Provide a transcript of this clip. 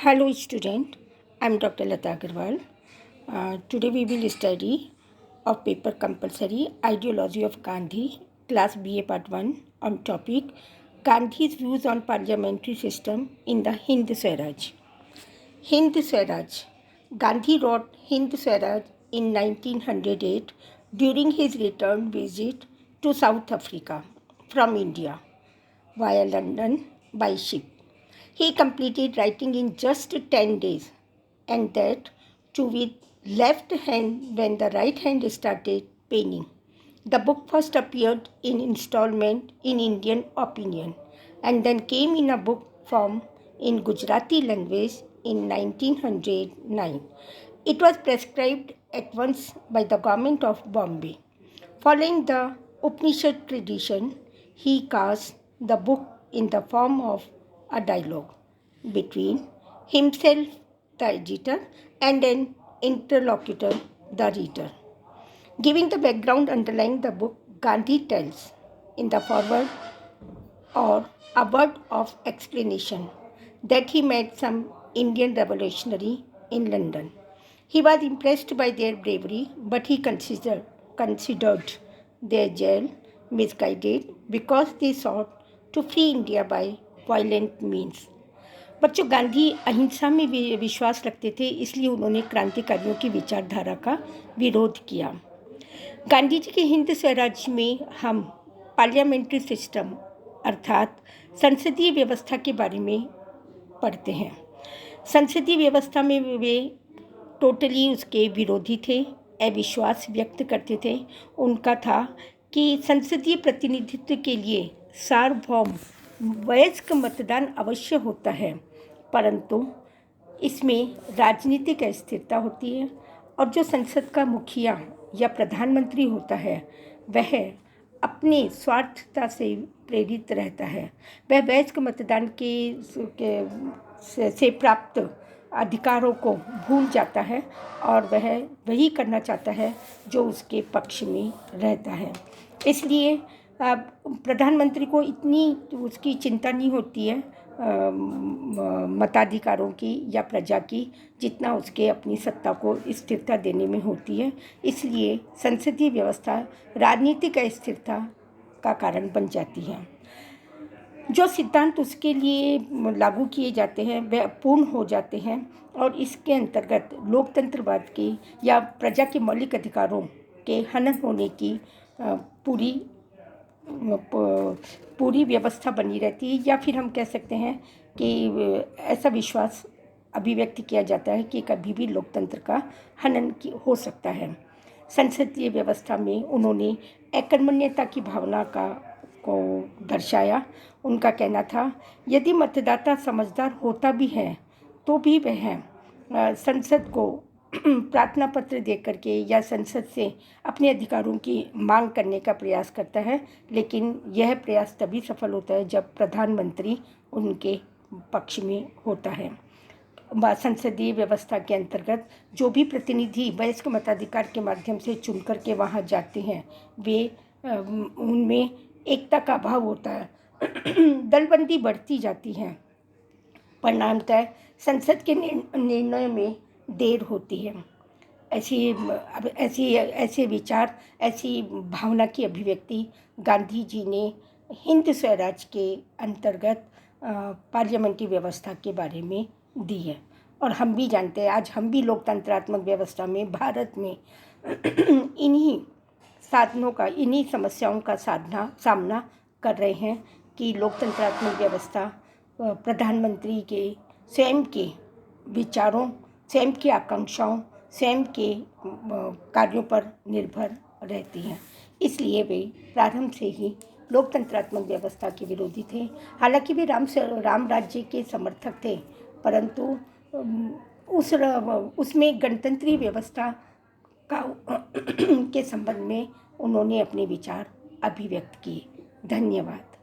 Hello student, I am Dr. Lata Agarwal. Today we will study of paper compulsory Ideology of Gandhi, class BA part 1 on topic Gandhi's views on parliamentary system in the Hind Swaraj. Hind Swaraj. Gandhi wrote Hind Swaraj in 1908 during his return visit to South Africa from India via London by ship. He completed writing in just 10 days, and that too with left hand when the right hand started penning. The book first appeared in installment in Indian Opinion and then came in a book form in Gujarati language in 1909. It was prescribed at once by the government of Bombay. Following the Upanishad tradition, he cast the book in the form of a dialogue between himself, the editor, and an interlocutor, the reader. Giving the background underlying the book, Gandhi tells in the foreword or a word of explanation that he met some Indian revolutionary in London. He was impressed by their bravery, but he considered their jail misguided because they sought to free India by violent means. बच्चों, गांधी अहिंसा में विश्वास रखते थे, इसलिए उन्होंने क्रांतिकारियों की विचारधारा का विरोध किया। गांधी जी के हिंद स्वराज में हम पार्लियामेंट्री सिस्टम अर्थात संसदीय व्यवस्था के बारे में पढ़ते हैं। संसदीय व्यवस्था में वे टोटली उसके विरोधी थे, अविश्वास व्यक्त करते थे। उनका था कि संसदीय प्रतिनिधित्व के लिए सार्वभौम वयस्क मतदान अवश्य होता है, परंतु इसमें राजनीतिक अस्थिरता होती है और जो संसद का मुखिया या प्रधानमंत्री होता है वह अपने स्वार्थता से प्रेरित रहता है। वह वयस्क मतदान से प्राप्त अधिकारों को भूल जाता है और वह वही करना चाहता है जो उसके पक्ष में रहता है। इसलिए प्रधानमंत्री को इतनी उसकी चिंता नहीं होती है मताधिकारों की या प्रजा की, जितना उसके अपनी सत्ता को स्थिरता देने में होती है। इसलिए संसदीय व्यवस्था राजनीतिक अस्थिरता का कारण बन जाती है। जो सिद्धांत उसके लिए लागू किए जाते हैं वह पूर्ण हो जाते हैं और इसके अंतर्गत लोकतंत्रवाद की या प्रजा के मौलिक अधिकारों के हनन होने की पूरी व्यवस्था बनी रहती है, या फिर हम कह सकते हैं कि ऐसा विश्वास अभिव्यक्त किया जाता है कि कभी भी लोकतंत्र का हनन हो सकता है। संसदीय व्यवस्था में उन्होंने एकर्मण्यता की भावना को दर्शाया। उनका कहना था यदि मतदाता समझदार होता भी है तो भी वह संसद को प्रार्थना पत्र दे करके या संसद से अपने अधिकारों की मांग करने का प्रयास करता है, लेकिन यह प्रयास तभी सफल होता है जब प्रधानमंत्री उनके पक्ष में होता है। संसदीय व्यवस्था के अंतर्गत जो भी प्रतिनिधि वयस्क मताधिकार के माध्यम से चुन करके वहाँ जाते हैं वे उनमें एकता का अभाव होता है। दलबंदी बढ़ती जाती है, परिणामतः संसद के निर्णय में देर होती है। ऐसे विचार, ऐसी भावना की अभिव्यक्ति गांधी जी ने हिंद स्वराज के अंतर्गत पार्लियामेंट्री व्यवस्था के बारे में दी है। और हम भी जानते हैं, आज हम भी लोकतंत्रात्मक व्यवस्था में भारत में इन्हीं साधनों का, इन्हीं समस्याओं का सामना कर रहे हैं कि लोकतंत्रात्मक व्यवस्था प्रधानमंत्री के स्वयं के विचारों, स्वयं की आकांक्षाओं, स्वयं के कार्यों पर निर्भर रहती हैं। इसलिए वे प्रारंभ से ही लोकतंत्रात्मक व्यवस्था के विरोधी थे। हालांकि वे राम राज्य के समर्थक थे, परंतु उसमें गणतंत्रीय व्यवस्था के संबंध में उन्होंने अपने विचार अभिव्यक्त किए। धन्यवाद।